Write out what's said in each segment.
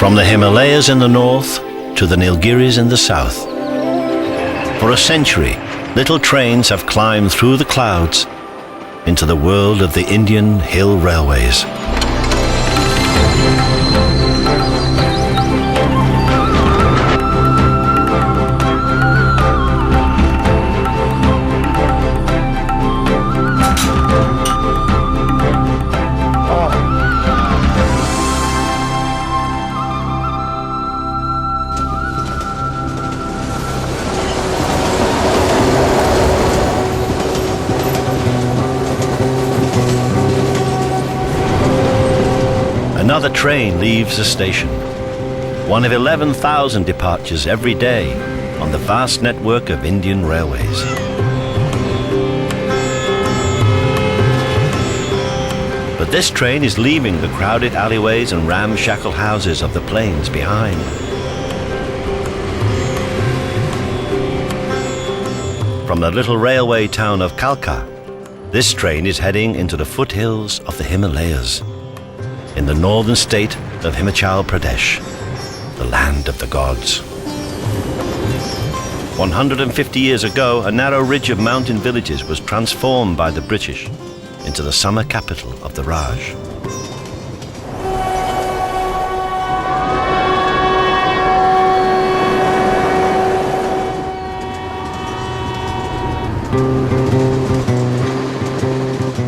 From the Himalayas in the north to the Nilgiris in the south. For a century, little trains have climbed through the clouds into the world of the Indian hill railways. Another train leaves the station, one of 11,000 departures every day on the vast network of Indian railways. But this train is leaving the crowded alleyways and ramshackle houses of the plains behind. From the little railway town of Kalka, this train is heading into the foothills of the Himalayas, in the northern state of Himachal Pradesh, the land of the gods. 150 years ago, a narrow ridge of mountain villages was transformed by the British into the summer capital of the Raj.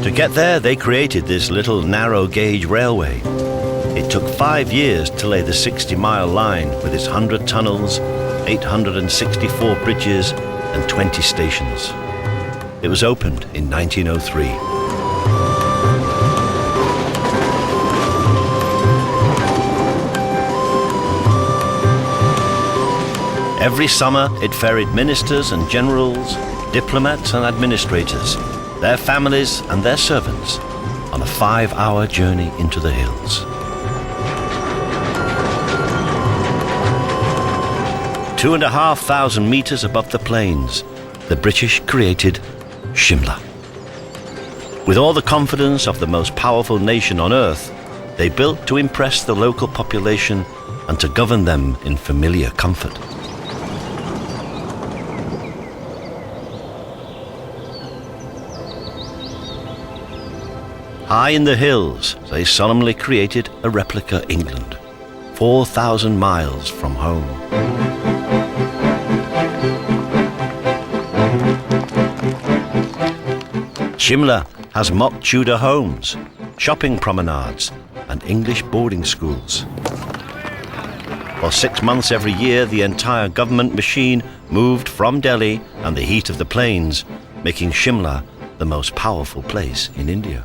To get there, they created this little narrow-gauge railway. It took 5 years to lay the 60-mile line with its 100 tunnels, 864 bridges, and 20 stations. It was opened in 1903. Every summer, it ferried ministers and generals, diplomats and administrators, their families and their servants on a 5-hour journey into the hills. 2,500 meters above the plains, the British created Shimla. With all the confidence of the most powerful nation on earth, they built to impress the local population and to govern them in familiar comfort. High in the hills, they solemnly created a replica England, 4,000 miles from home. Shimla has mock Tudor homes, shopping promenades, and English boarding schools. For 6 months every year, the entire government machine moved from Delhi and the heat of the plains, making Shimla the most powerful place in India.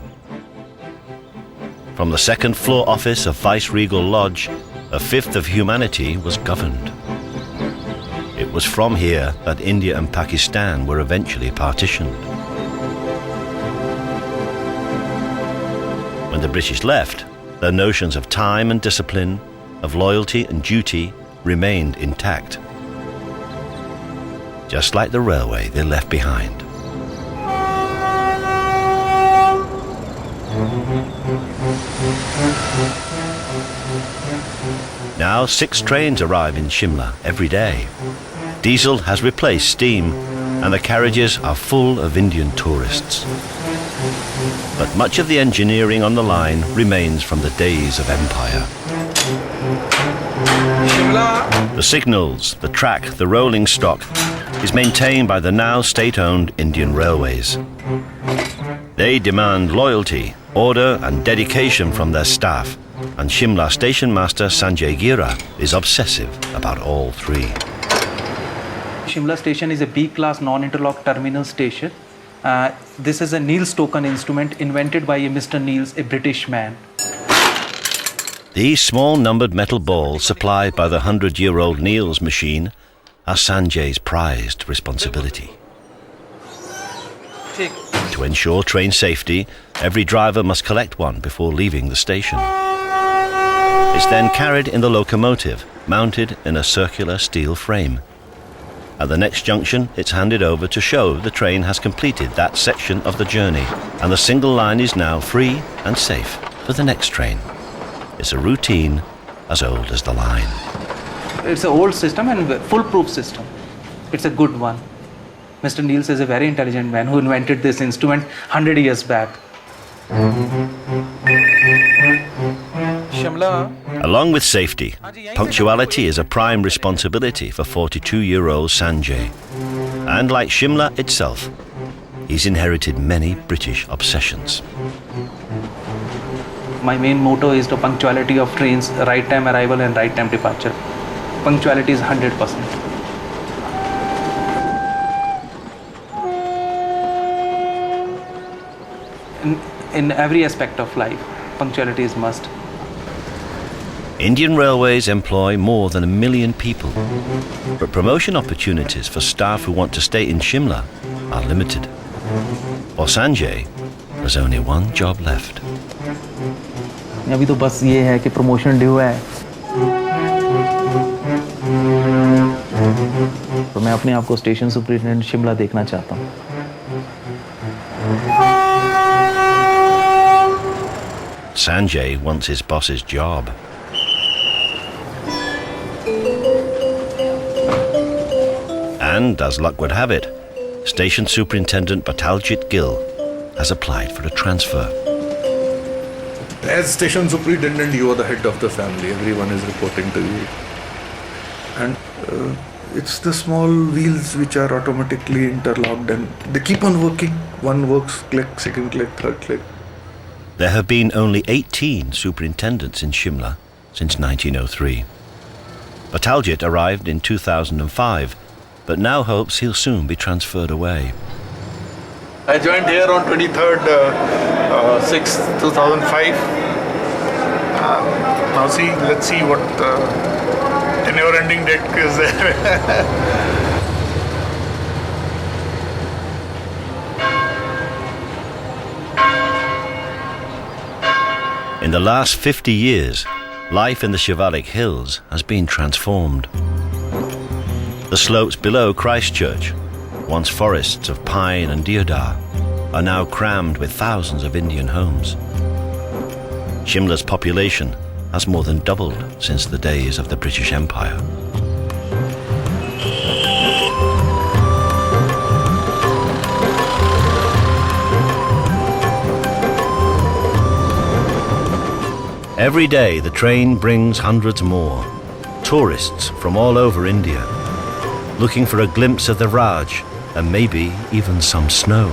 From the second-floor office of Viceregal Lodge, a fifth of humanity was governed. It was from here that India and Pakistan were eventually partitioned. When the British left, their notions of time and discipline, of loyalty and duty remained intact, just like the railway they left behind. Now 6 trains arrive in Shimla every day. Diesel has replaced steam, and the carriages are full of Indian tourists. But much of the engineering on the line remains from the days of empire. The signals, the track, the rolling stock is maintained by the now state-owned Indian Railways. They demand loyalty, order and dedication from their staff, and Shimla stationmaster Sanjay is obsessive about all 3. Shimla station is a B-class non-interlock terminal station. This is a Niels token instrument invented by a Mr. Niels, a British man. These small numbered metal balls supplied by the 100-year-old Niels machine are Sanjay's prized responsibility. To ensure train safety, every driver must collect one before leaving the station. It's then carried in the locomotive, mounted in a circular steel frame. At the next junction, it's handed over to show the train has completed that section of the journey, and the single line is now free and safe for the next train. It's a routine as old as the line. It's an old system and foolproof system. It's a good one. Mr. Niels is a very intelligent man who invented this instrument 100 years back. Shimla. Along with safety, punctuality is a prime responsibility for 42-year-old Sanjay. And like Shimla itself, he's inherited many British obsessions. My main motto is the punctuality of trains, right time arrival and right time departure. Punctuality is 100%. In every aspect of life, punctuality is must. Indian Railways employ more than 1 million people, but promotion opportunities for staff who want to stay in Shimla are limited. For Sanjay, there's only one job left. अभी तो बस ये है कि promotion due है, तो मैं अपने आप को स्टेशन सुपरिटेंडेंट शिमला देखना चाहता हूँ. Sanjay wants his boss's job. And, as luck would have it, Station Superintendent Bataljit Gill has applied for a transfer. As station superintendent, you are the head of the family. Everyone is reporting to you. And it's the small wheels which are automatically interlocked and they keep on working. One works, click, second click, third click. There have been only 18 superintendents in Shimla since 1903. Bataljit arrived in 2005, but now hopes he'll soon be transferred away. I joined here on 23rd 6, 2005. Now let's see what tenure ending date is there. In the last 50 years, life in the Shivalik Hills has been transformed. The slopes below Christchurch, once forests of pine and deodar, are now crammed with thousands of Indian homes. Shimla's population has more than doubled since the days of the British Empire. Every day the train brings hundreds more, tourists from all over India, looking for a glimpse of the Raj and maybe even some snow.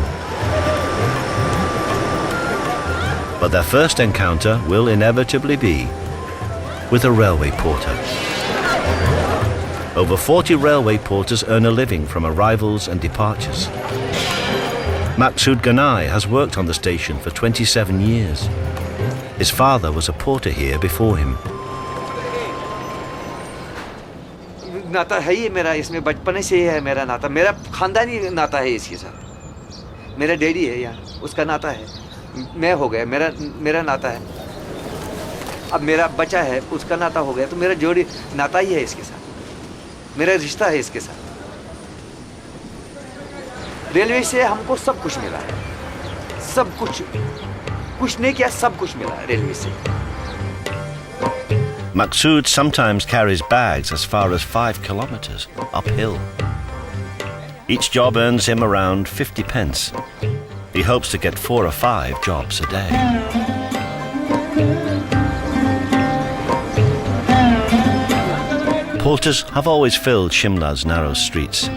But their first encounter will inevitably be with a railway porter. Over 40 railway porters earn a living from arrivals and departures. Maqsood has worked on the station for 27 years. His father was a porter here before him. नाता है ही मेरा, इसमें बचपन से ही है मेरा नाता, मेरा खानदानी नाता है इसके साथ. मेरा डैडी है यहाँ, उसका नाता है. मैं हो गया, मेरा नाता है. अब मेरा बच्चा है, उसका नाता हो गया, तो मेरा जोड़ी नाता ही है इसके साथ. मेरा रिश्ता है इसके साथ. रेलवे से हमको सब कुछ मिला है, सब कुछ. कुछ नहीं किया, सब कुछ मिला रेलवे से. Maqsood sometimes carries bags as far as 5 kilometers uphill. Each job earns him around 50 pence. He hopes to get 4 or 5 jobs a day. Porters have always filled Shimla's narrow streets.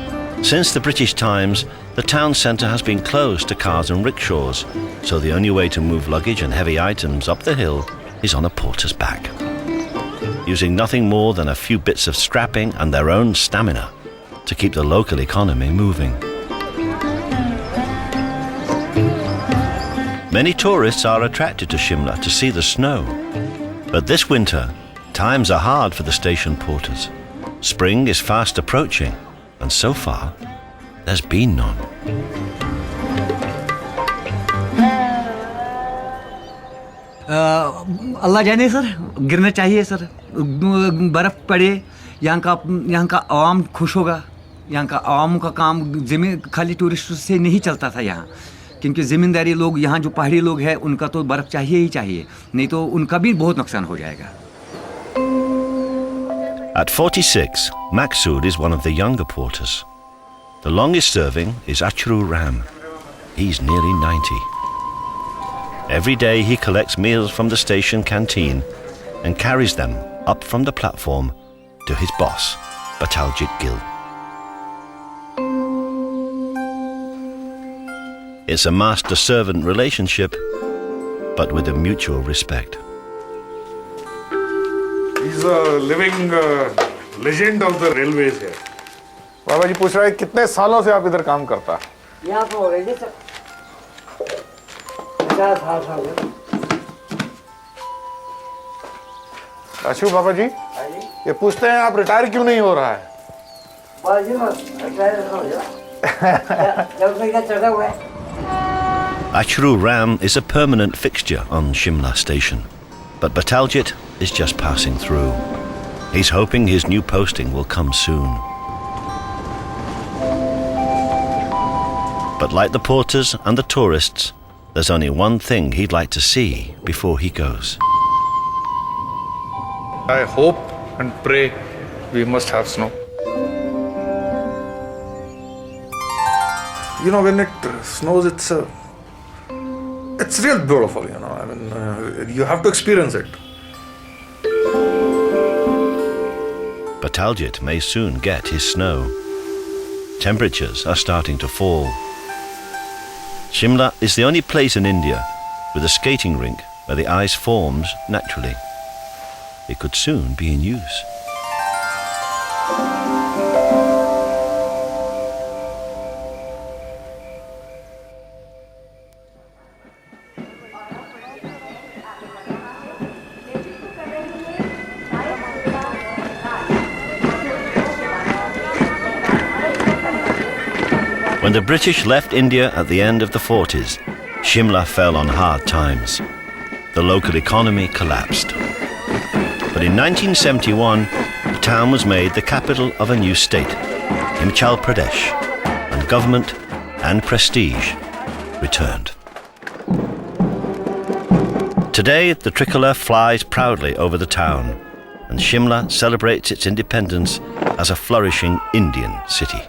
Since the British times, the town centre has been closed to cars and rickshaws, so the only way to move luggage and heavy items up the hill is on a porter's back, using nothing more than a few bits of strapping and their own stamina to keep the local economy moving. Many tourists are attracted to Shimla to see the snow, but this winter, times are hard for the station porters. Spring is fast approaching, and so far, there's been none. अल्लाह जाने sir, गिरना चाहिए sir. बर्फ़ पड़े, यहाँ का आवाम खुश होगा. यहाँ का आवाम का काम ज़मीन खाली टूरिस्ट से नहीं चलता था यहाँ, क्योंकि ज़मींदारी लोग यहाँ जो पहाड़ी लोग हैं उनका तो बर्फ़ चाहिए ही चाहिए, नहीं तो उनका भी बहुत नुकसान हो जाएगा. At 46, Maqsood is one of the younger porters. The longest serving is Achru Ram. He's nearly 90. Every day he collects meals from the station canteen and carries them up from the platform to his boss, Bataljit Gill. It's a master-servant relationship, but with a mutual respect. He's a living legend of the railways here. बाबा जी पूछ रहा है कितने सालों से आप इधर काम करता है? यहाँ पर हो रही है सर 50 साल से। अशु बाबा जी ये पूछते हैं आप रिटायर क्यों नहीं हो रहा है? बाजी मत रिटायर हो जा जब से क्या चढ़ा हुआ है। Achru Ram is a permanent fixture on Shimla station, but Bataljit is just passing through. He's hoping his new posting will come soon. But like the porters and the tourists, there's only one thing he'd like to see before he goes. I hope and pray we must have snow. You know, when it snows, it's real beautiful, you know. I mean, you have to experience it. Bataljit may soon get his snow. Temperatures are starting to fall. Shimla is the only place in India with a skating rink where the ice forms naturally. It could soon be in use. When the British left India at the end of the 40s, Shimla fell on hard times. The local economy collapsed. But in 1971, the town was made the capital of a new state, Himachal Pradesh, and government and prestige returned. Today, the tricolour flies proudly over the town, and Shimla celebrates its independence as a flourishing Indian city.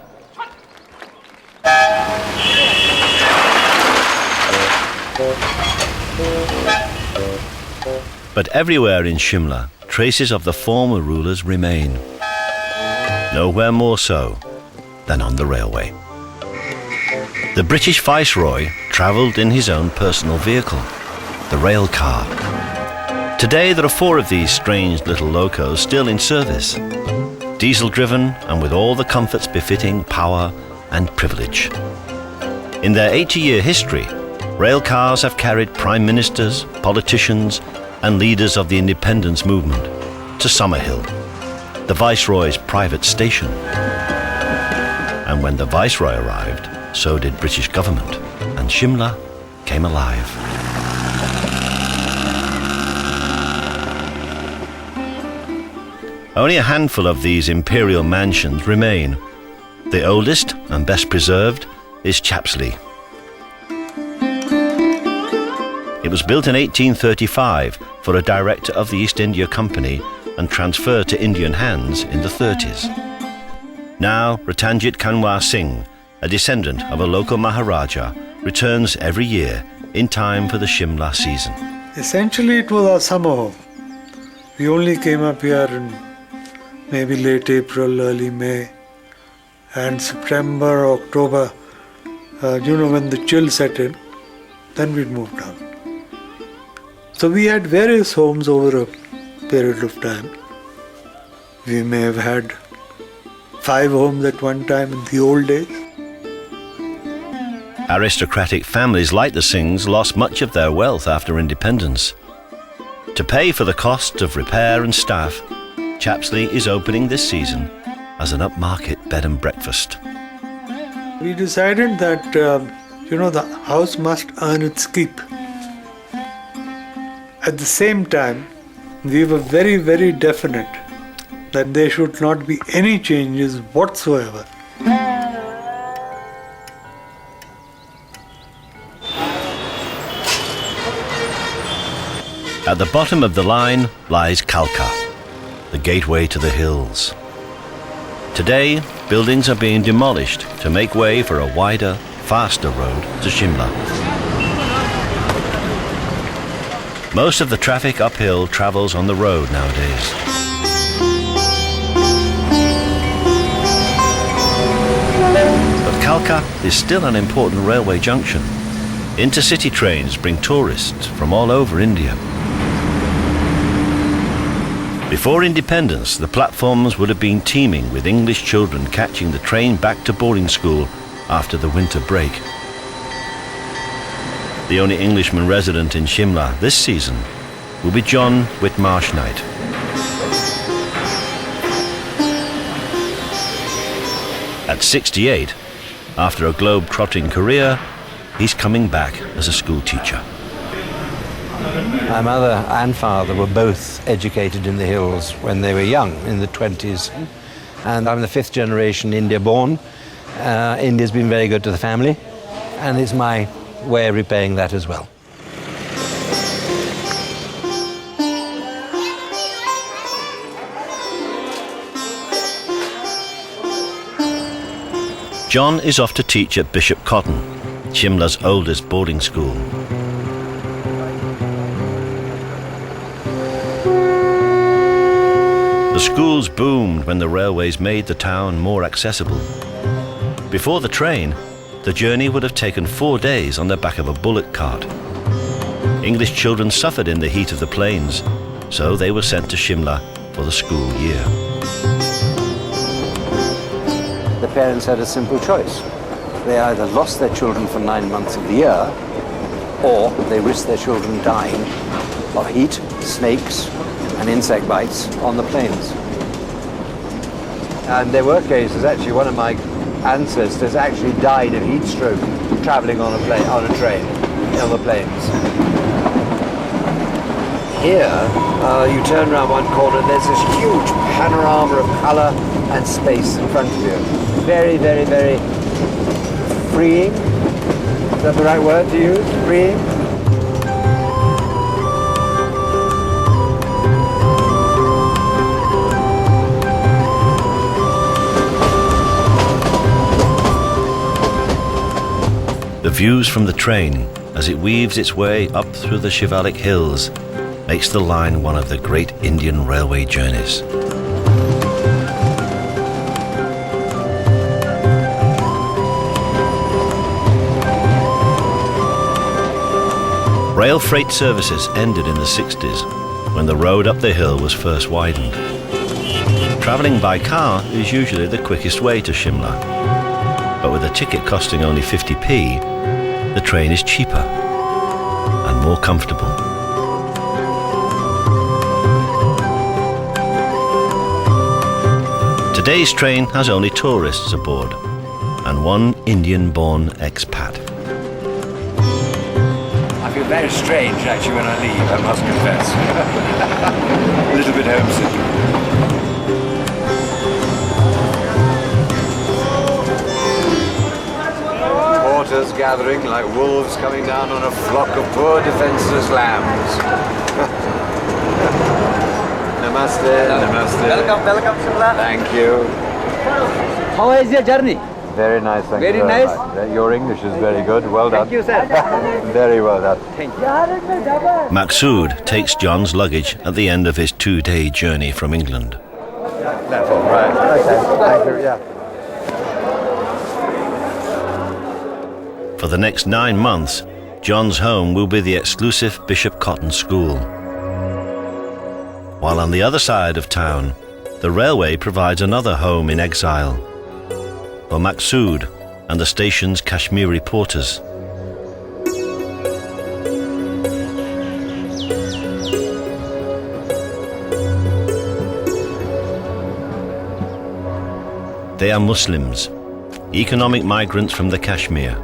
But everywhere in Shimla, traces of the former rulers remain. Nowhere more so than on the railway. The British Viceroy travelled in his own personal vehicle, the rail car. Today there are 4 of these strange little locos still in service, diesel-driven and with all the comforts befitting power and privilege. In their 80-year history, rail cars have carried prime ministers, politicians, and leaders of the independence movement to Summerhill, the Viceroy's private station. And when the Viceroy arrived, so did British government, and Shimla came alive. Only a handful of these imperial mansions remain. The oldest and best preserved is Chapsley. It was built in 1835 for a director of the East India Company and transferred to Indian hands in the 30s. Now, Ratanjit Kanwar Singh, a descendant of a local Maharaja, returns every year in time for the Shimla season. Essentially, it was our summer home. We only came up here in maybe late April, early May, and September, October, when the chill set in, then we'd moved down. So we had various homes over a period of time. We may have had 5 homes at one time in the old days. Aristocratic families like the Singhs lost much of their wealth after independence. To pay for the cost of repair and staff, Chapsley is opening this season as an upmarket bed and breakfast. We decided that, the house must earn its keep. At the same time, we were very, very definite that there should not be any changes whatsoever. At the bottom of the line lies Kalka, the gateway to the hills. Today, buildings are being demolished to make way for a wider, faster road to Shimla. Most of the traffic uphill travels on the road nowadays. But Kalka is still an important railway junction. Intercity trains bring tourists from all over India. Before independence, the platforms would have been teeming with English children catching the train back to boarding school after the winter break. The only Englishman resident in Shimla this season will be John Whitmarsh-Knight. At 68, after a globe-trotting career, he's coming back as a school teacher. My mother and father were both educated in the hills when they were young, in the 20s. And I'm the fifth generation India born. India's been very good to the family, and it's my way of repaying that as well. John is off to teach at Bishop Cotton, Shimla's oldest boarding school. The schools boomed when the railways made the town more accessible. Before the train, the journey would have taken 4 days on the back of a bullock cart. English children suffered in the heat of the plains, so they were sent to Shimla for the school year. The parents had a simple choice. They either lost their children for 9 months of the year, or they risked their children dying of heat, snakes, and insect bites on the plains. And there were cases, actually one of my ancestors actually died of heat stroke traveling on a train on the plains. Here, you turn around one corner and there's this huge panorama of color and space in front of you. Very, very, very freeing. Is that the right word to use? Freeing? The views from the train, as it weaves its way up through the Shivalik hills, makes the line one of the great Indian railway journeys. Rail freight services ended in the 60s, when the road up the hill was first widened. Travelling by car is usually the quickest way to Shimla, but with a ticket costing only 50p, the train is cheaper and more comfortable. Today's train has only tourists aboard and one Indian-born expat. I feel very strange actually when I leave, I must confess. A little bit homesick. Porters gathering like wolves coming down on a flock of poor defenseless lambs. Namaste, namaste. Welcome, Shimla. Thank you. How is your journey? Very nice, thank you Very very nice. much. Your English is very good, well done. Thank you, sir. Very well done. Maqsood takes John's luggage at the end of his 2-day journey from England. That's all right. Okay, thank you, yeah. For the next 9 months, John's home will be the exclusive Bishop Cotton School. While on the other side of town, the railway provides another home in exile for Maqsood and the station's Kashmiri porters. They are Muslims, economic migrants from the Kashmir,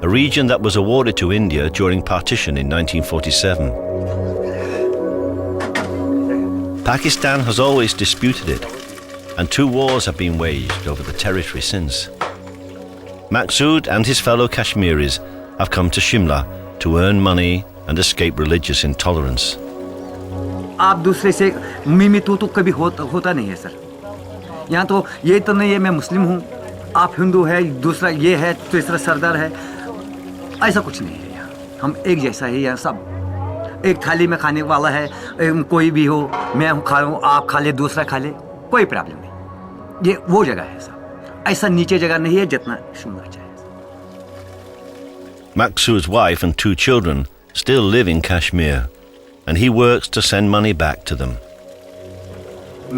a region that was awarded to India during partition in 1947. Pakistan has always disputed it, and 2 wars have been waged over the territory since. Maqsood and his fellow Kashmiris have come to Shimla to earn money and escape religious intolerance. आप दूसरे से मिमी तू कभी होता नहीं है sir. यहाँ तो ये तो नहीं है मैं मुस्लिम हूँ, आप हिंदू है, दूसरा ये है, तीसरा सरदार है, ऐसा कुछ नहीं है यहाँ। हम एक जैसा है यहाँ, सब एक थाली में खाने वाला है। कोई भी हो, मैं खा रहा हूँ, आप खा ले, दूसरा खा ले, कोई प्रॉब्लम नहीं। ये वो जगह है सब, ऐसा नीचे जगह नहीं है जितना शिमला चाहिए। Maqsood's wife and 2 children still live in Kashmir, and he works to send money back to them.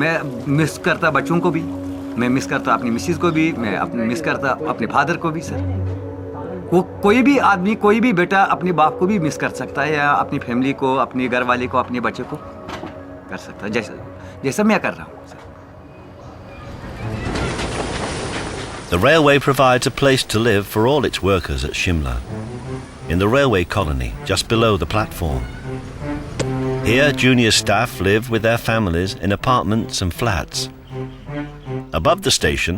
मैं मिस करता बच्चों को भी, मैं मिस करता अपनी मिसेस को भी, मैं मिस करता अपने फादर को भी सर। कोई भी आदमी, कोई भी बेटा अपने बाप को भी मिस कर सकता है, या अपनी फैमिली को, अपने घर वाले को, अपने बच्चे को कर सकता है, जैसा मैं कर रहा हूँ sir. The railway provides a place to live for all its workers at Shimla, in the railway colony just below the platform. Here, junior staff live with their families in apartments and flats. Above the station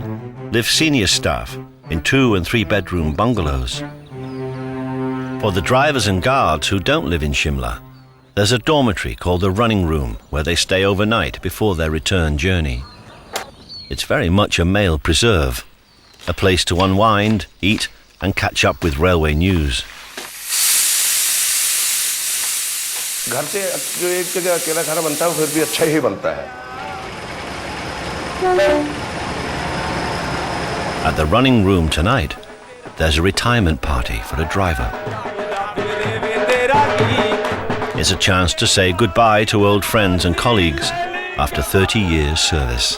live senior staff in 2- and 3-bedroom bungalows. For the drivers and guards who don't live in Shimla, there's a dormitory called the running room where they stay overnight before their return journey. It's very much a male preserve, a place to unwind, eat, and catch up with railway news. घर से जो एक जगह अकेला खाना बनता है, फिर भी अच्छा ही बनता है। At the running room tonight, there's a retirement party for a driver. It's a chance to say goodbye to old friends and colleagues after 30 years' service.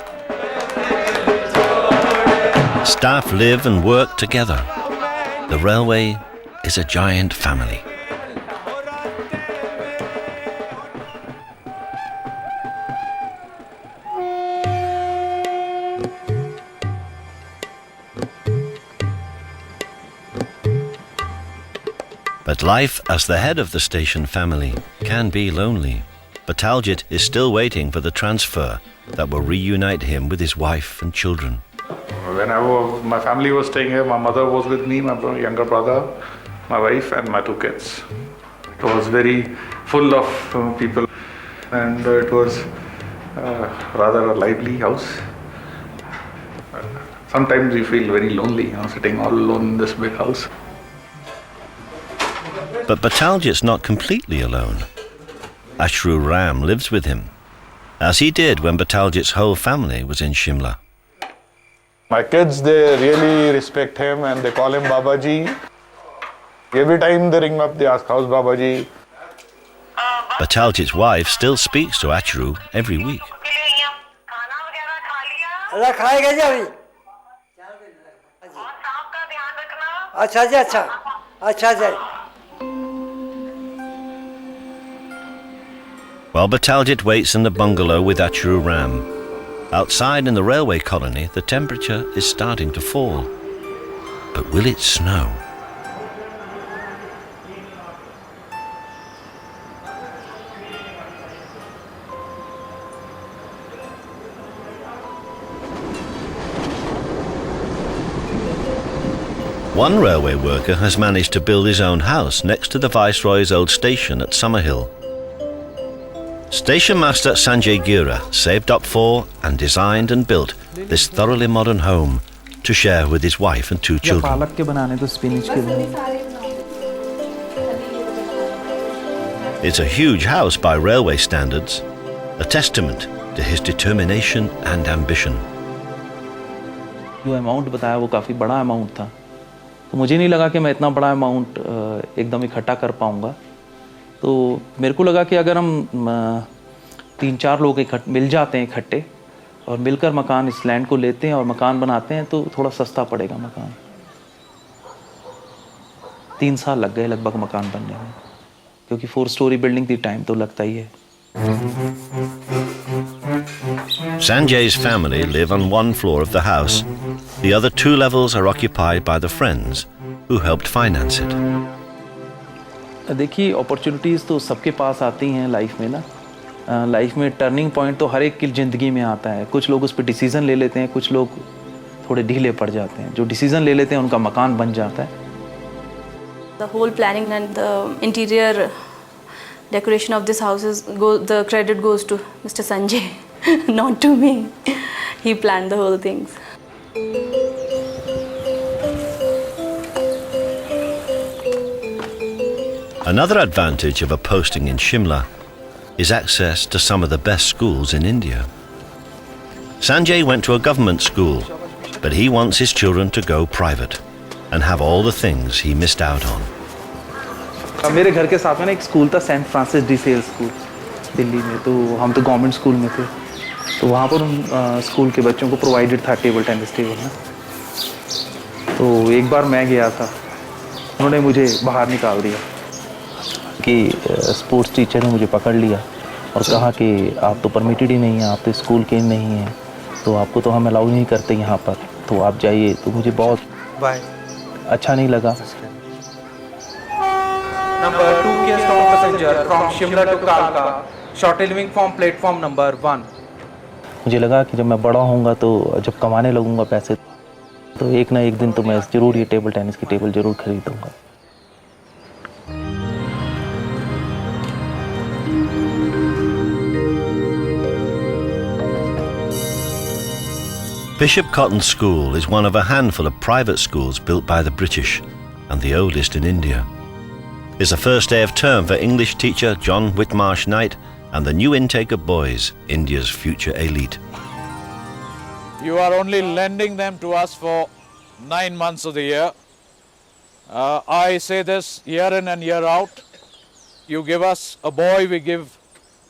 Staff live and work together. The railway is a giant family. But life as the head of the station family can be lonely. Bataljit is still waiting for the transfer that will reunite him with his wife and children. When my family was staying here, my mother was with me, my younger brother, my wife, and my 2 kids. It was very full of people, and it was rather a lively house. Sometimes you feel very lonely, sitting all alone in this big house. But Bataljit's not completely alone. Ashru Ram lives with him, as he did when Bataljit's whole family was in Shimla. My kids, they really respect him and they call him Babaji. Every time they ring me up, they ask, how's Babaji? Bataljit's wife still speaks to Ashru every week. While Bataljit waits in the bungalow with Ashru Ram, outside in the railway colony, the temperature is starting to fall. But will it snow? One railway worker has managed to build his own house next to the Viceroy's old station at Summerhill. Stationmaster Sanjay saved up for and designed and built this thoroughly modern home to share with his wife and 2 children. पालक के बनाने तो spinach के बने। It's a huge house by railway standards, a testament to his determination and ambition. जो amount बताया वो काफ़ी बड़ा अमाउंट था, तो मुझे नहीं लगा कि मैं इतना बड़ा अमाउंट एकदम इकट्ठा कर पाऊँगा। तो मेरे को लगा कि अगर हम 3-4 लोग मिल जाते हैं इकट्ठे और मिलकर मकान इस लैंड को लेते हैं और मकान बनाते हैं तो थोड़ा सस्ता पड़ेगा मकान। 3 साल लग गए लगभग मकान बनने में, क्योंकि 4 स्टोरी बिल्डिंग थी, टाइम तो लगता ही है। Sanjay's family live on 1 floor of the house. The other 2 levels are occupied by the friends who helped finance it. देखिए, अपॉर्चुनिटीज़ तो सबके पास आती हैं लाइफ में ना। लाइफ में टर्निंग पॉइंट तो हर एक की ज़िंदगी में आता है। कुछ लोग उस पर डिसीज़न ले लेते हैं, कुछ लोग थोड़े ढीले पड़ जाते हैं। जो डिसीज़न ले लेते हैं उनका मकान बन जाता है। The whole planning and the interior decoration of this house the credit goes to Mr. Sanjay, not to me. He planned the whole things. Another advantage of a posting in Shimla is access to some of the best schools in India. Sanjay went to a government school, but he wants his children to go private and have all the things he missed out on. मेरे घर के साथ में ना एक school था, saint Francis de Sales school Delhi में, तो हम तो गवर्नमेंट स्कूल में थे, तो वहाँ पर उन स्कूल के बच्चों को प्रोवाइडेड था टेबल टेनिस टेबल ना। तो एक बार मैं गया था, उन्होंने मुझे बाहर निकाल दिया कि स्पोर्ट्स टीचर ने मुझे पकड़ लिया और कहा कि आप तो परमिटेड ही नहीं हैं, आप तो स्कूल के नहीं हैं, तो आपको तो हम अलाउ नहीं करते यहाँ पर, तो आप जाइए। तो मुझे बहुत अच्छा नहीं लगा। Number 2 K stop passenger from Shimla to Kalka, short living from platform number 1. मुझे लगा कि जब मैं बड़ा होऊंगा तो जब कमाने लगूंगा पैसे, तो एक ना एक दिन तो मैं ज़रूर ये टेबल टेनिस की टेबल ज़रूर खरीदूंगा। Bishop Cotton School is one of a handful of private schools built by the British and the oldest in India. It's the first day of term for English teacher John Whitmarsh-Knight and the new intake of boys, India's future elite. You are only lending them to us for 9 months of the year. I say this year in and year out. You give us a boy, we give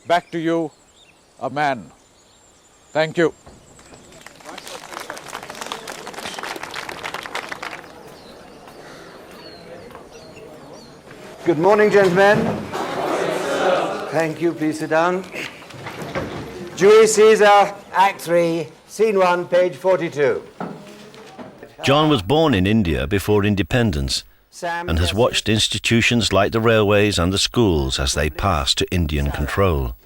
back to you a man. Thank you. Good morning, gentlemen. Thank you. Please sit down. Julius Caesar, Act 3, Scene 1, page 42. John was born in India before independence and has watched institutions like the railways and the schools as they pass to Indian control.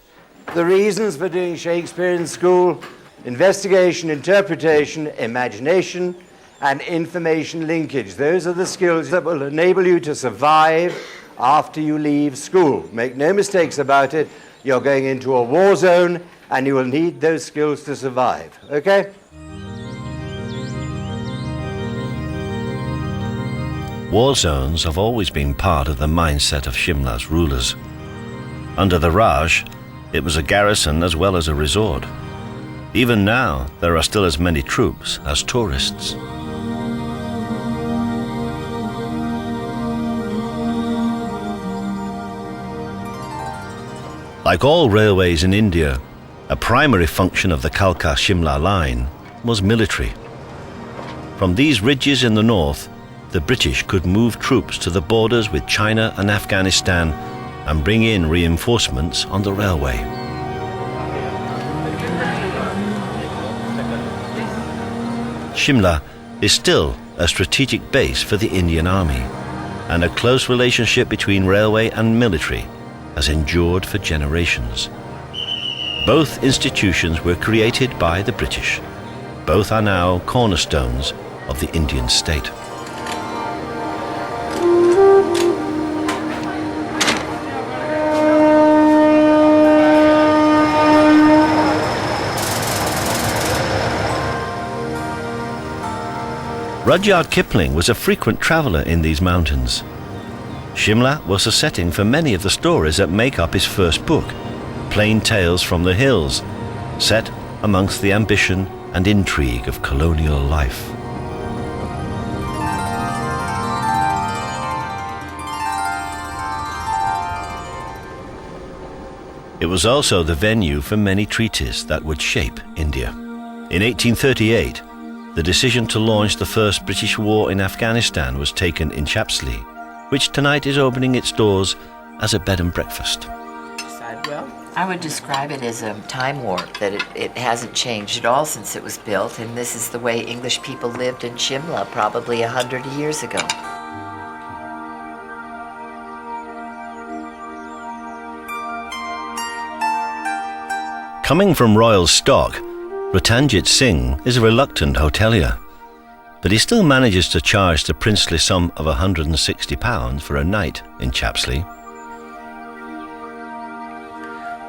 The reasons for doing Shakespeare in school: investigation, interpretation, imagination, and information linkage. Those are the skills that will enable you to survive after you leave school. Make no mistakes about it. You're going into a war zone and you will need those skills to survive. Okay? War zones have always been part of the mindset of Shimla's rulers. Under the Raj, it was a garrison as well as a resort. Even now, there are still as many troops as tourists. Like all railways in India, a primary function of the Kalka-Shimla line was military. From these ridges in the north, the British could move troops to the borders with China and Afghanistan and bring in reinforcements on the railway. Shimla is still a strategic base for the Indian Army, and a close relationship between railway and military has endured for generations. Both institutions were created by the British. Both are now cornerstones of the Indian state. Rudyard Kipling was a frequent traveller in these mountains. Shimla was a setting for many of the stories that make up his first book, Plain Tales from the Hills, set amongst the ambition and intrigue of colonial life. It was also the venue for many treaties that would shape India. In 1838, the decision to launch the first British war in Afghanistan was taken in Chapsley, which tonight is opening its doors as a bed and breakfast. Well, I would describe it as a time warp, that it hasn't changed at all since it was built, and this is the way English people lived in Shimla probably 100 years ago. Coming from royal stock, Bataljit Singh is a reluctant hotelier, but he still manages to charge the princely sum of £160 for a night in Chapsley.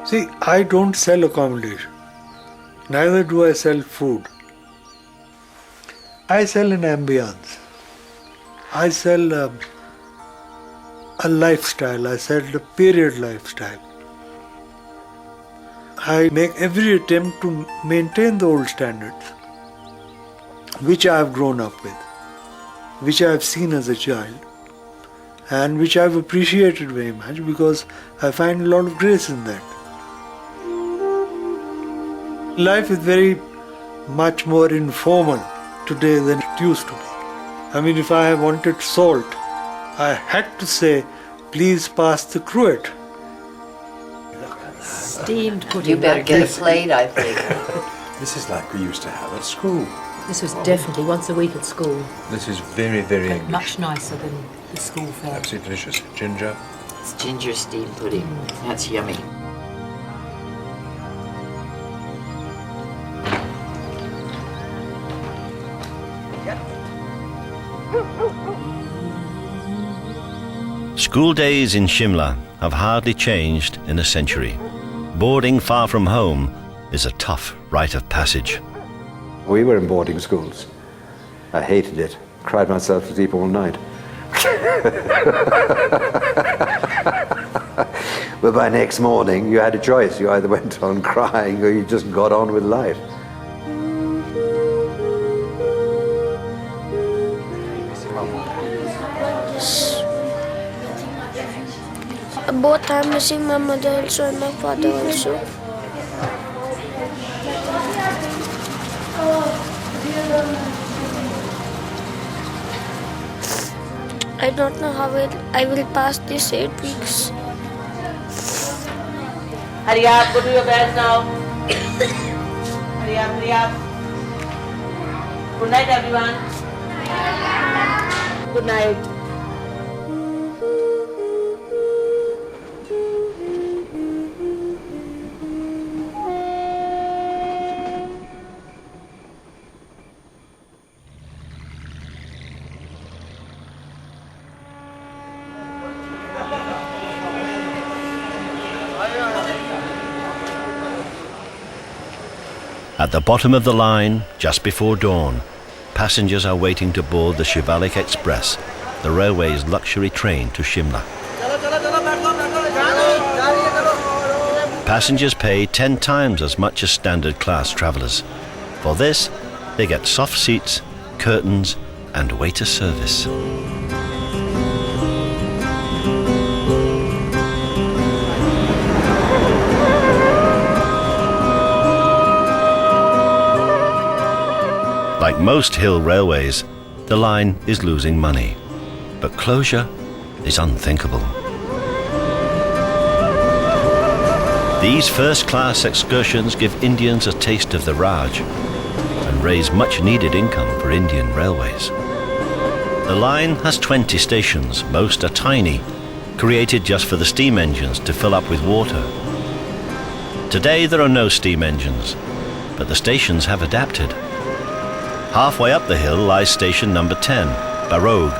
See, I don't sell accommodation. Neither do I sell food. I sell an ambience. I sell a lifestyle. I sell a period lifestyle. I make every attempt to maintain the old standards, which I have grown up with, which I have seen as a child, and which I have appreciated very much because I find a lot of grace in that. Life is very much more informal today than it used to be. I mean, if I wanted salt, I had to say, please pass the cruet. Steamed pudding. You better get a plate, I think. This is like we used to have at school. This was definitely once a week at school. This is very, very English. Much nicer than the school fare. Absolutely delicious. Ginger. It's ginger steamed pudding. That's yummy. School days in Shimla have hardly changed in a century. Boarding far from home is a tough rite of passage. We were in boarding schools. I hated it. Cried myself to sleep all night. But by next morning, you had a choice. You either went on crying or you just got on with life. Both I'm missing my mother also and my father also. I don't know how I will pass these 8 weeks. Hurry up, go to your bed now. Hurry up, hurry up. Good night, everyone. Good night. At the bottom of the line, just before dawn, passengers are waiting to board the Shivalik Express, the railway's luxury train to Shimla. Passengers pay 10 times as much as standard class travellers. For this, they get soft seats, curtains, and waiter service. Like most hill railways, the line is losing money, but closure is unthinkable. These first-class excursions give Indians a taste of the Raj and raise much-needed income for Indian railways. The line has 20 stations, most are tiny, created just for the steam engines to fill up with water. Today there are no steam engines, but the stations have adapted. Halfway up the hill lies station number 10, Barog,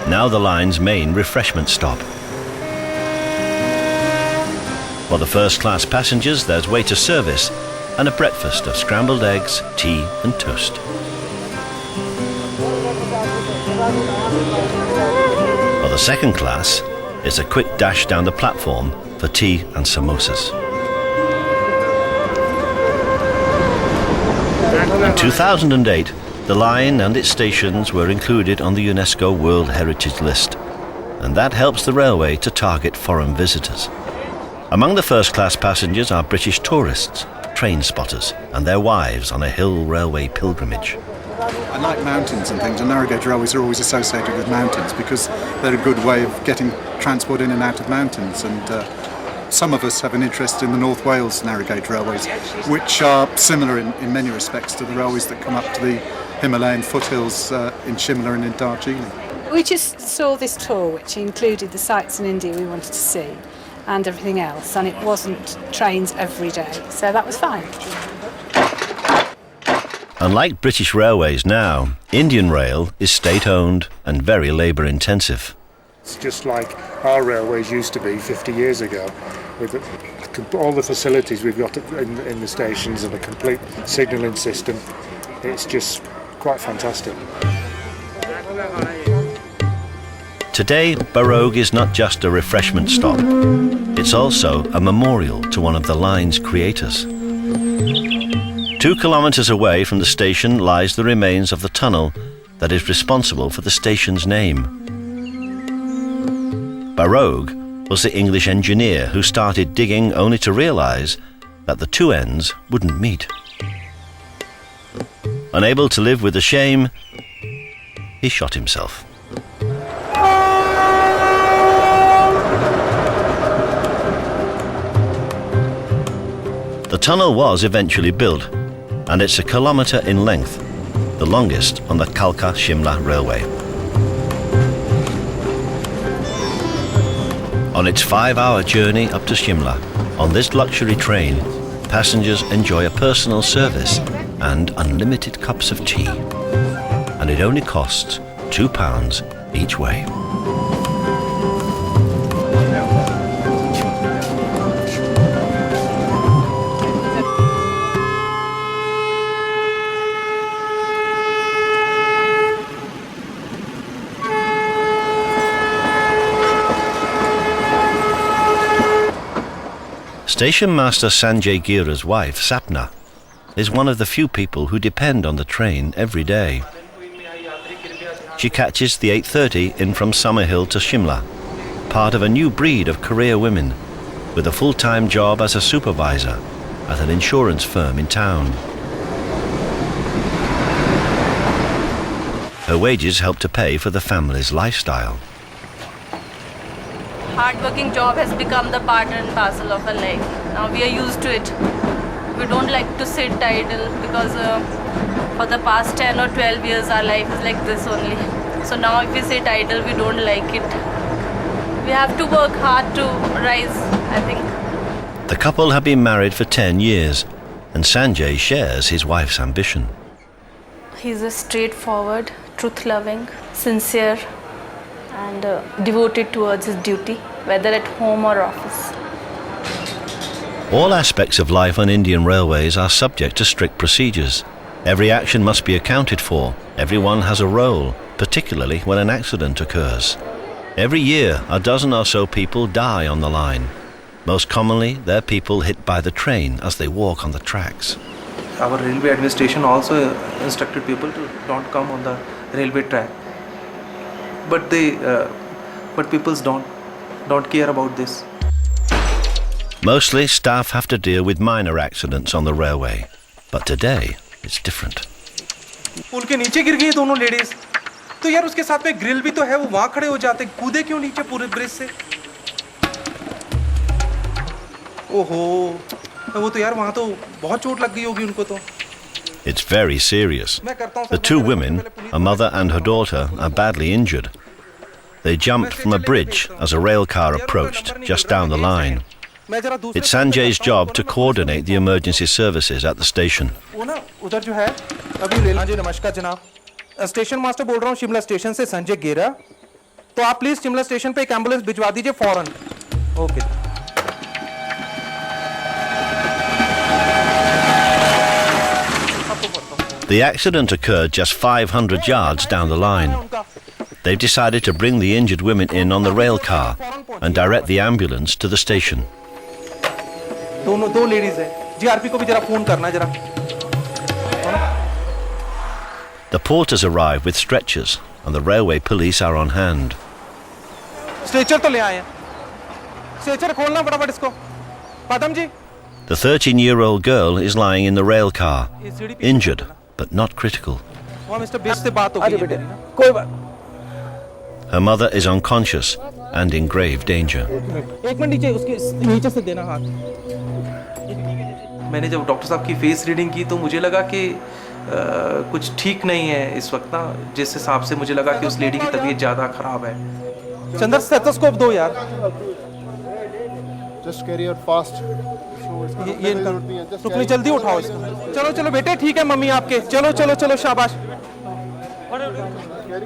now the line's main refreshment stop. For the first-class passengers, there's waiter service and a breakfast of scrambled eggs, tea and toast. For the second class, it's a quick dash down the platform for tea and samosas. In 2008, the line and its stations were included on the UNESCO World Heritage List, and that helps the railway to target foreign visitors. Among the first-class passengers are British tourists, train spotters, and their wives on a hill railway pilgrimage. I like mountains and things, and narrow gauge railways are always associated with mountains because they're a good way of getting transport in and out of mountains. And some of us have an interest in the North Wales narrow gauge railways, which are similar in many respects to the railways that come up to the Himalayan foothills in Shimla and in Darjeeling. We just saw this tour which included the sites in India we wanted to see and everything else, and it wasn't trains every day, so that was fine. Unlike British Railways now, Indian Rail is state-owned and very labour-intensive. It's just like our railways used to be 50 years ago. with all the facilities we've got in the stations and a complete signalling system. It's just quite fantastic. Today, Barogue is not just a refreshment stop. It's also a memorial to one of the line's creators. 2 kilometres away from the station lies the remains of the tunnel that is responsible for the station's name. Barogue was the English engineer who started digging only to realise that the two ends wouldn't meet. Unable to live with the shame, he shot himself. The tunnel was eventually built, and it's a kilometre in length, the longest on the Kalka-Shimla railway. On its 5-hour journey up to Shimla, on this luxury train, passengers enjoy a personal service and unlimited cups of tea. And it only costs £2 each way. Station master Sanjay Gira's wife, Sapna, is one of the few people who depend on the train every day. She catches the 8:30 in from Summerhill to Shimla, part of a new breed of career women, with a full-time job as a supervisor at an insurance firm in town. Her wages help to pay for the family's lifestyle. Hard-working job has become the part and parcel of our life. Now we are used to it. We don't like to sit idle because for the past 10 or 12 years our life is like this only. So now if we sit idle, we don't like it. We have to work hard to rise, I think. The couple have been married for 10 years, and Sanjay shares his wife's ambition. He's a straightforward, truth-loving, sincere, and devoted towards his duty, whether at home or office. All aspects of life on Indian railways are subject to strict procedures. Every action must be accounted for. Everyone has a role, particularly when an accident occurs. Every year, a dozen or so people die on the line. Most commonly, they're people hit by the train as they walk on the tracks. Our railway administration also instructed people to don't come on the railway track. But people don't care about this. Mostly, staff have to deal with minor accidents on the railway. But today, it's different. पुल के नीचे गिर गई दोनों ladies तो यार उसके साथ में ग्रिल भी तो है वो वहां खड़े हो जाते कूदे क्यों नीचे पूरे ब्रिज से ओहो वो तो यार वहां तो बहुत चोट लग गई होगी उनको तो It's very serious. The two women, a mother and her daughter, are badly injured. They jumped from a bridge as a rail car approached just down the line. It's Sanjay's job to coordinate the emergency services at the station. वो ना उधर जो है अभी rail जी नमस्कार जनाब station master बोल रहा हूँ शिमला स्टेशन से संजय गेरा तो आप प्लीज शिमला स्टेशन पे एक एम्बुलेंस भिजवा दीजिए फौरन okay The accident occurred just 500 yards down the line. They've decided to bring the injured women in on the rail car and direct the ambulance to the station. दो ladies है GRP को भी जरा phone करना जरा The porters arrive with stretchers and the railway police are on hand. Stretcher तो ले आए हैं स्ट्रेचर खोलना फटाफट इसको पदम जी The 13-year-old girl is lying in the rail car, injured but not critical. वहाँ मिस्टर बेस से बात हो गई है मेरी ना कोई बात Her mother is unconscious and in grave danger. एक मिनट नीचे उसके नीचे से देना हाथ मैंने जब डॉक्टर साहब की फेस रीडिंग की तो मुझे लगा कि कुछ ठीक नहीं है इस वक्त ना जिस हिसाब से मुझे लगा कि उस लेडी की तबीयत ज़्यादा ख़राब है चंदर स्टेथोस्कोप दो यार Just carry her fast. ये रुकनी जल्दी उठाओ इसको चलो चलो बेटे ठीक है मम्मी आपके चलो चलो चलो शाबाश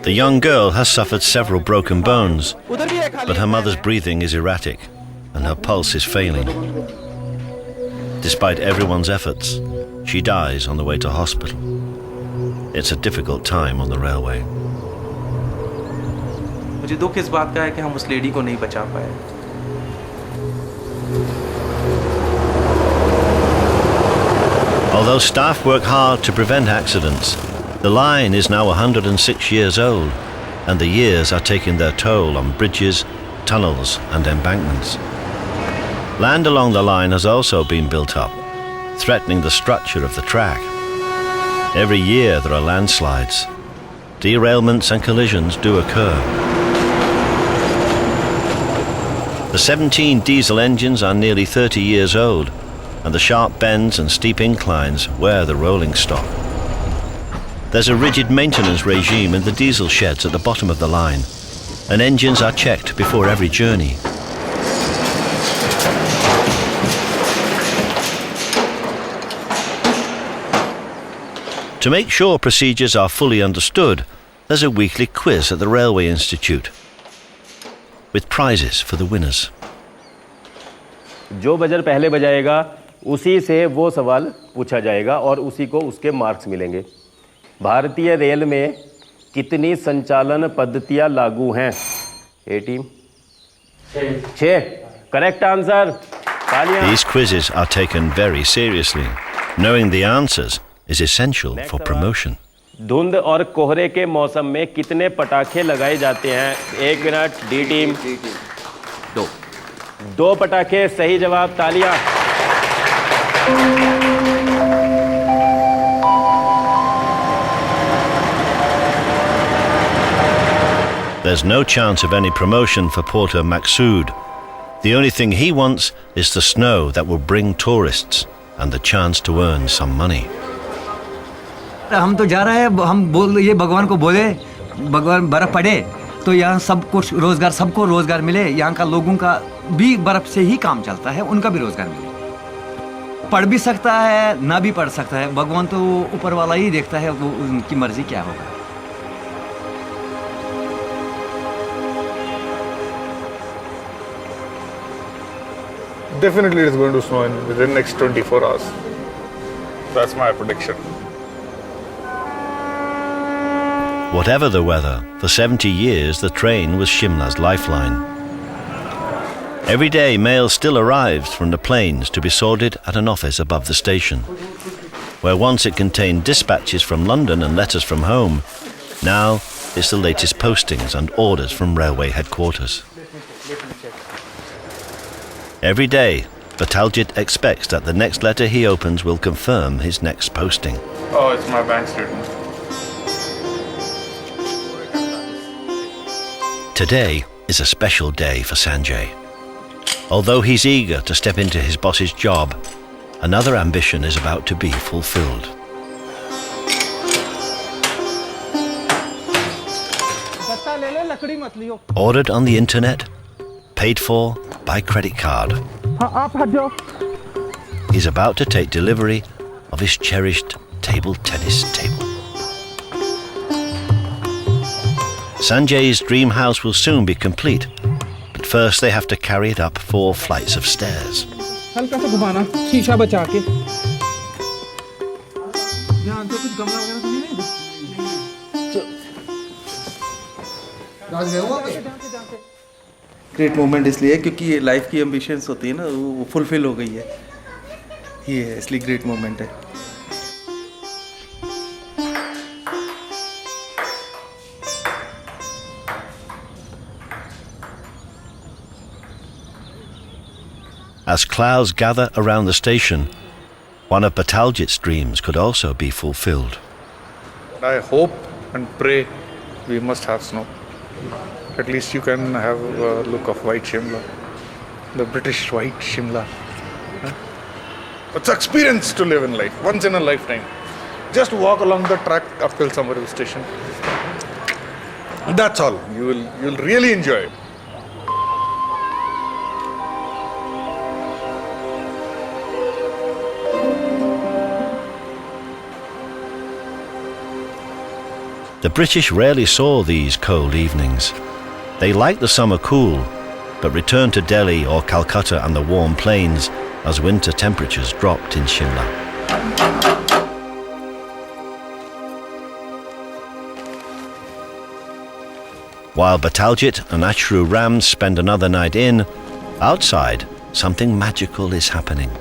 The young girl has suffered several broken bones, but her mother's breathing is erratic. and her pulse is failing. Despite everyone's efforts, she dies on the way to hospital. It's a difficult time on the railway. मुझे दुख इस बात का है कि हम उस lady को नहीं बचा पाए. Although staff work hard to prevent accidents, the line is now 106 years old, and the years are taking their toll on bridges, tunnels and embankments. Land along the line has also been built up, threatening the structure of the track. Every year there are landslides. Derailments and collisions do occur. The 17 diesel engines are nearly 30 years old, and the sharp bends and steep inclines wear the rolling stock. There's a rigid maintenance regime in the diesel sheds at the bottom of the line, and engines are checked before every journey. To make sure procedures are fully understood, there's a weekly quiz at the Railway Institute, with prizes for the winners. जो buzzer पहले बजाएगा उसी से वो सवाल पूछा जाएगा और उसी को उसके मार्क्स मिलेंगे. भारतीय रेल में कितनी संचालन पद्धतियां लागू हैं? ए टीम 6. Correct answer. तालियां. These quizzes are taken very seriously. Knowing the answers is essential for promotion. धुंध और कोहरे के मौसम में कितने पटाखे लगाए जाते हैं? 1 मिनट. डी टीम 2 पटाखे. सही जवाब. तालियां. There's no chance of any promotion for porter Maqsood. The only thing he wants is the snow that will bring tourists and the chance to earn some money. हम तो जा रहे हैं, हम बोल ये भगवान को बोले भगवान बर्फ पड़े तो यहाँ सब कुछ रोजगार, सबको रोजगार मिले. यहाँ का लोगों का भी बर्फ से ही काम चलता है, उनका भी रोजगार मिले. पढ़ भी सकता है, ना भी पढ़ सकता है. भगवान तो ऊपर वाला ही देखता है, वो उनकी मर्जी क्या होगा. Definitely it's going to snow within the next 24 hours. That's my prediction. Whatever the weather, for 70 years the train was Shimla's lifeline. Every day mail still arrives from the planes to be sorted at an office above the station, where once it contained dispatches from London and letters from home, now it's the latest postings and orders from railway headquarters. Every day, Bataljit expects that the next letter he opens will confirm his next posting. Oh, it's my bank statement. Today is a special day for Sanjay. Although he's eager to step into his boss's job, another ambition is about to be fulfilled. Ordered on the internet, paid for by credit card. He's about to take delivery of his cherished table tennis table. Sanjay's dream house will soon be complete, but first they have to carry it up 4 flights of stairs. हल्का सा घुमाना, शीशा बचा के. ध्यान से कुछ गमला वगैरह तो नहीं है. ग्रेट मोमेंट इसलिए क्योंकि ये लाइफ की एम्बिशंस होती है ना, वो फुलफिल हो गई है. ये है इसलिए ग्रेट मोमेंट है. As clouds gather around the station, one of Bataljit's dreams could also be fulfilled. I hope and pray we must have snow. At least you can have a look of white Shimla, the British white Shimla. It's an experience to live in life, once in a lifetime. Just walk along the track up till Somerville station. That's all. You'll really enjoy it. The British rarely saw these cold evenings. They liked the summer cool, but returned to Delhi or Calcutta and the warm plains as winter temperatures dropped in Shimla. While Bataljit and Ashru Ram spend another night in, outside, something magical is happening.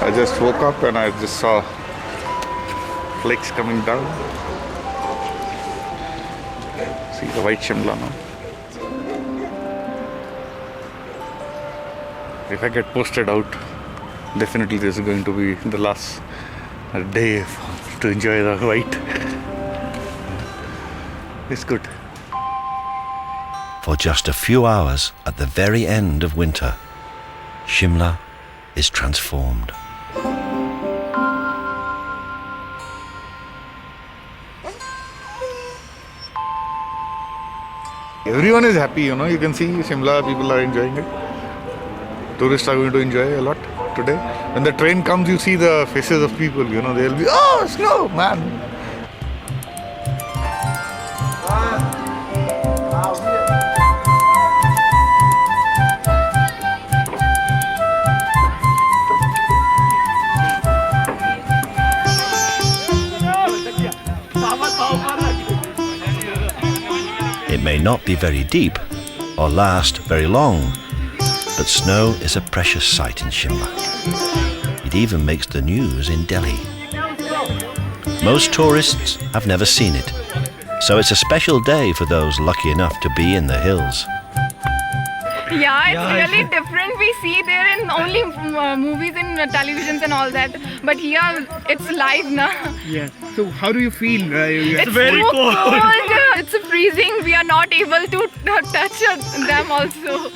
I just woke up and I just saw flakes coming down. See the white Shimla now. If I get posted out, definitely this is going to be the last day to enjoy the white. It's good. For just a few hours at the very end of winter, Shimla is transformed. Everyone is happy, you know. You can see Shimla, people are enjoying it. Tourists are going to enjoy a lot today. When the train comes, you see the faces of people, you know. They'll be, oh, snow, man. It may not be very deep or last very long, but snow is a precious sight in Shimla. It even makes the news in Delhi. Most tourists have never seen it, so it's a special day for those lucky enough to be in the hills. Yeah, it's really different. We see there in only movies and televisions and all that, but here it's live now. Yeah. So how do you feel? It's very cold. It's freezing. We are not able to touch them also.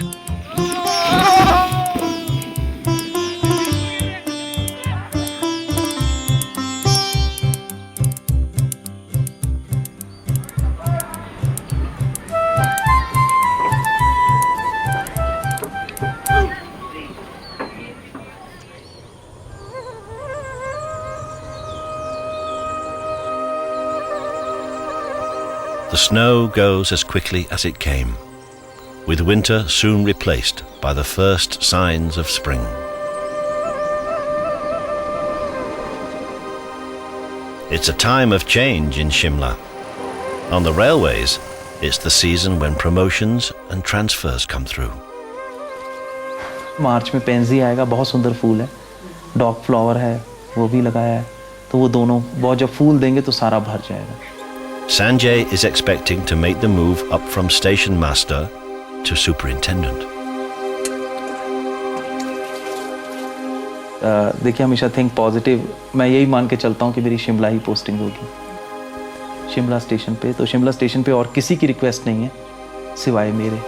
The snow goes as quickly as it came, with winter soon replaced by the first signs of spring. It's a time of change in Shimla. On the railways, it's the season when promotions and transfers come through. मार्च में pansy आएगा, बहुत सुंदर फूल है, dog flower है, वो भी लगाया है, तो वो दोनों बहुत जब फूल देंगे तो सारा भर जाएगा. Sanjay is expecting to make the move up from stationmaster to superintendent. देखिए हमेशा थिंक पॉजिटिव. मैं यही मान के चलता हूँ कि मेरी शिमला ही पोस्टिंग होगी, शिमला स्टेशन पे. तो शिमला स्टेशन पे और किसी की रिक्वेस्ट नहीं है सिवाय मेरे.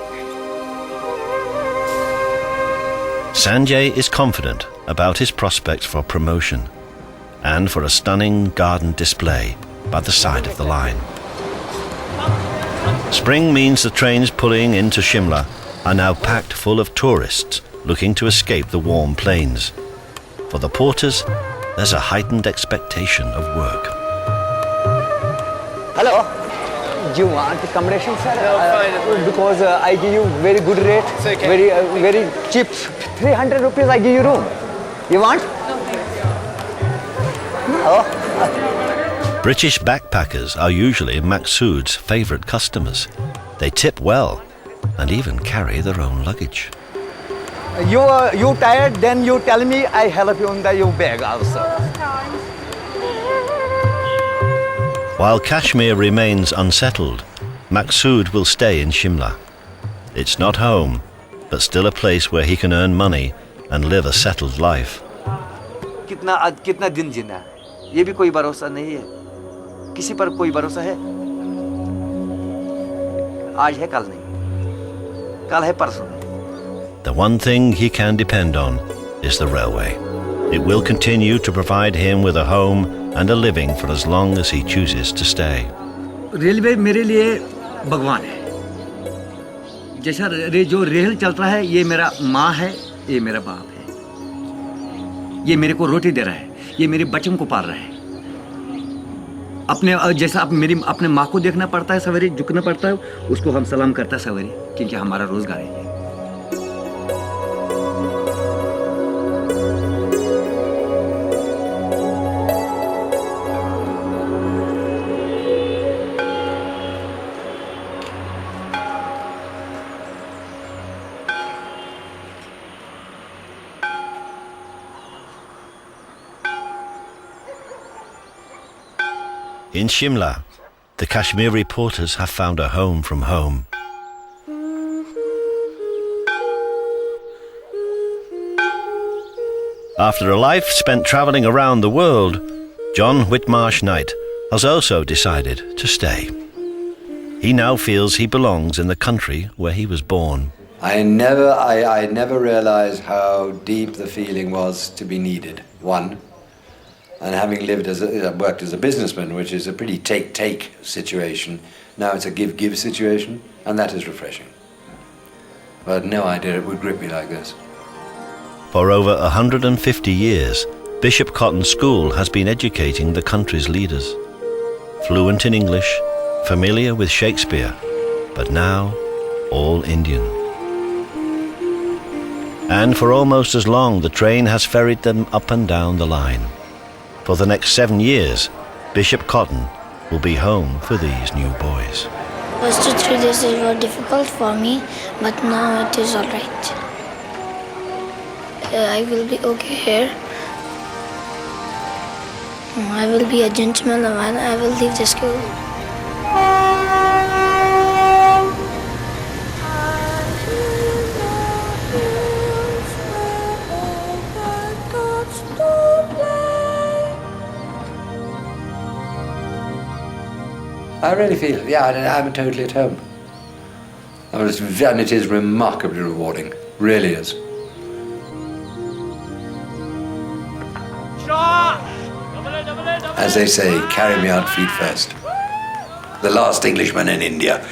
Sanjay is confident about his prospects for promotion and for a stunning garden display by the side of the line. Spring means the trains pulling into Shimla are now packed full of tourists looking to escape the warm plains. For the porters, there's a heightened expectation of work. Hello. Do you want accommodation, sir? No, fine. Because I give you very good rate, It's okay. very cheap. 300 rupees I give you room. You want? No. British backpackers are usually Maqsood's favourite customers. They tip well and even carry their own luggage. You tired? Then you tell me. I help you on your bag also. While Kashmir remains unsettled, Maqsood will stay in Shimla. It's not home, but still a place where he can earn money and live a settled life. कितना दिन जीना है ये भी कोई भरोसा नहीं है किसी पर कोई भरोसा है आज है कल है परसों नहीं The one thing he can depend on is the railway. It will continue to provide him with a home and a living for as long as he chooses to stay. Railway मेरे लिए भगवान है जैसा जो rail चलता है ये मेरा माँ है ये मेरा बाप है ये मेरे को रोटी दे रहा है ये मेरे बच्चों को पाल रहा है अपने जैसा मेरी अपने माँ को देखना पड़ता है सवेरे झुकना पड़ता है उसको हम सलाम करता है सवेरे क्योंकि हमारा रोजगार है In Shimla, the Kashmir reporters have found a home from home. After a life spent travelling around the world, John Whitmarsh-Knight has also decided to stay. He now feels he belongs in the country where he was born. I never realized how deep the feeling was to be needed, one. And having worked as a businessman, which is a pretty take-take situation, now it's a give-give situation, and that is refreshing. But I had no idea it would grip me like this. For over 150 years, Bishop Cotton School has been educating the country's leaders. Fluent in English, familiar with Shakespeare, but now all Indian. And for almost as long, the train has ferried them up and down the line. For the next 7 years, Bishop Cotton will be home for these new boys. First 3 days were difficult for me, but now it is alright. I will be okay here. I will be a gentleman and I will leave the school. I really feel, I'm totally at home. And it is remarkably rewarding, really is. As they say, carry me out feet first. The last Englishman in India.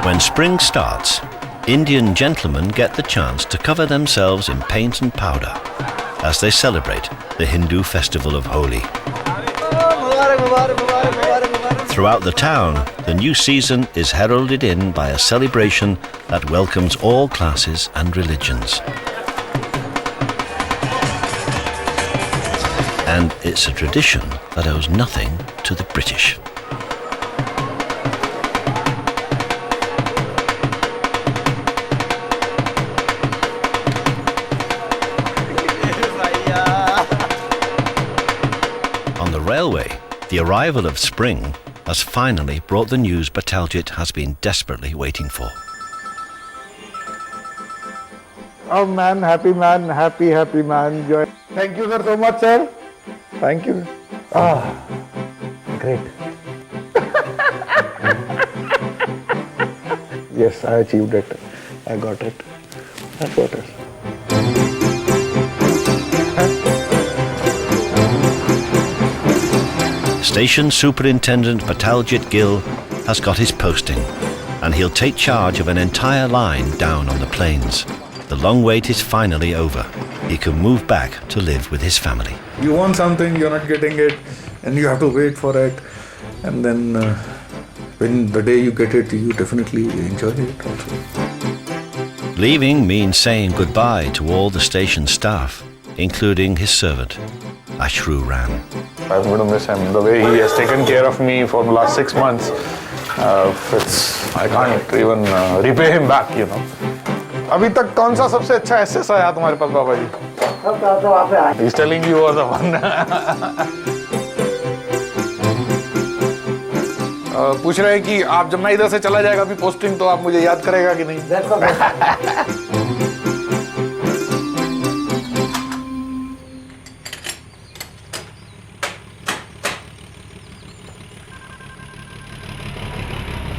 When spring starts, Indian gentlemen get the chance to cover themselves in paint and powder as they celebrate the Hindu festival of Holi. Throughout the town, the new season is heralded in by a celebration that welcomes all classes and religions. And it's a tradition that owes nothing to the British. Railway, the arrival of spring has finally brought the news Bataljit has been desperately waiting for. Oh man, happy man, joy. Thank you sir so much sir. Thank you. Great. Yes, I achieved it. I got it. That's what it is. Station Superintendent Bataljit Gill has got his posting, and he'll take charge of an entire line down on the plains. The long wait is finally over. He can move back to live with his family. You want something, you're not getting it, and you have to wait for it. And then when the day you get it, you definitely enjoy it also. Leaving means saying goodbye to all the station staff, including his servant, Ashru Ram. I'm going to miss him. The way he has taken care of me for the last 6 months, I can't even repay him back, अभी तक कौन सा सबसे अच्छा assess आया तुम्हारे पास बाबा जी? He's telling you are the one. पूछ रहे हैं कि आप जब मैं इधर से चला जाएगा अभी पोस्टिंग तो आप मुझे याद करेगा कि नहीं?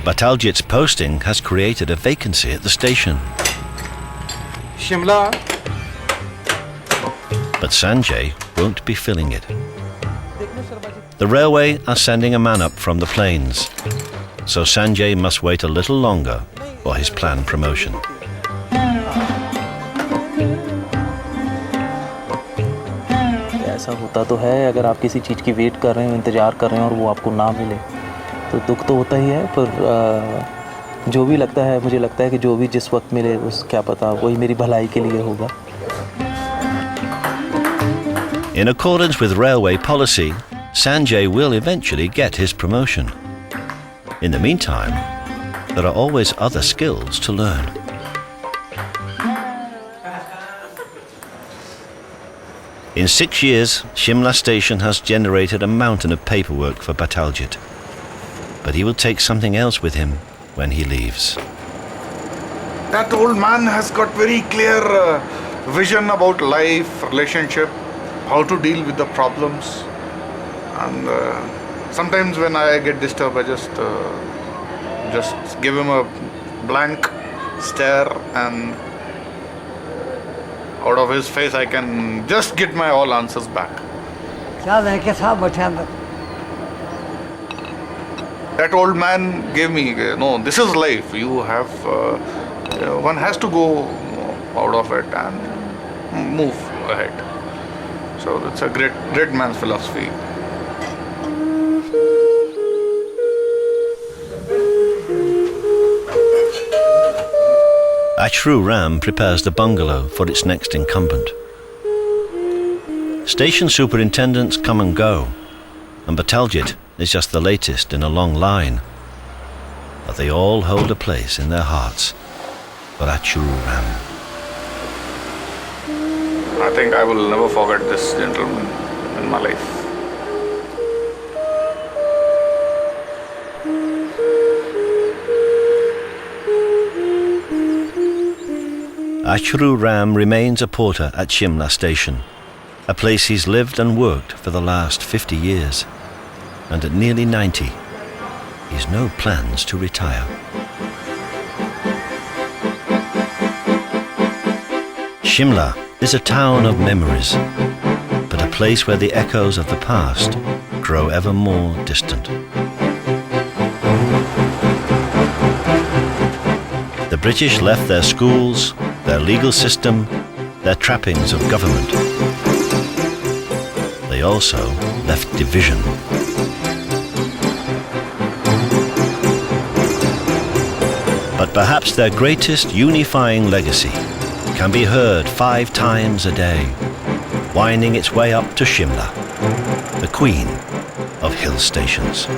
Bataljit's posting has created a vacancy at the station. Shimla. But Sanjay won't be filling it. The railway are sending a man up from the plains, so Sanjay must wait a little longer for his planned promotion. ऐसा होता तो है, अगर आप किसी चीज़ की wait कर रहे हो, इंतज़ार कर रहे हैं और वो आपको ना मिले तो दुख तो होता ही है, पर जो भी लगता है, मुझे लगता है कि जो भी जिस वक्त मिले उस क्या पता वही मेरी भलाई के लिए होगा. In accordance with railway policy, Sanjay will eventually get his promotion. In the meantime, there are always other skills to learn. In 6 years, Shimla station has generated a mountain of paperwork for Bataljit. But he will take something else with him when he leaves. That old man has got very clear vision about life, relationship, how to deal with the problems. And sometimes when I get disturbed, I just give him a blank stare, and out of his face I can just get my all answers back. That old man gave me, no, this is life. You have, one has to go out of it and move ahead. So that's a great man's philosophy. Ashru Ram prepares the bungalow for its next incumbent. Station superintendents come and go, and Bataljit is just the latest in a long line. But they all hold a place in their hearts for Ashru Ram. I think I will never forget this gentleman in my life. Ashru Ram remains a porter at Shimla station, a place he's lived and worked for the last 50 years. And at nearly 90, he's no plans to retire. Shimla is a town of memories, but a place where the echoes of the past grow ever more distant. The British left their schools, their legal system, their trappings of government. They also left division. But perhaps their greatest unifying legacy can be heard 5 times a day, winding its way up to Shimla, the queen of hill stations.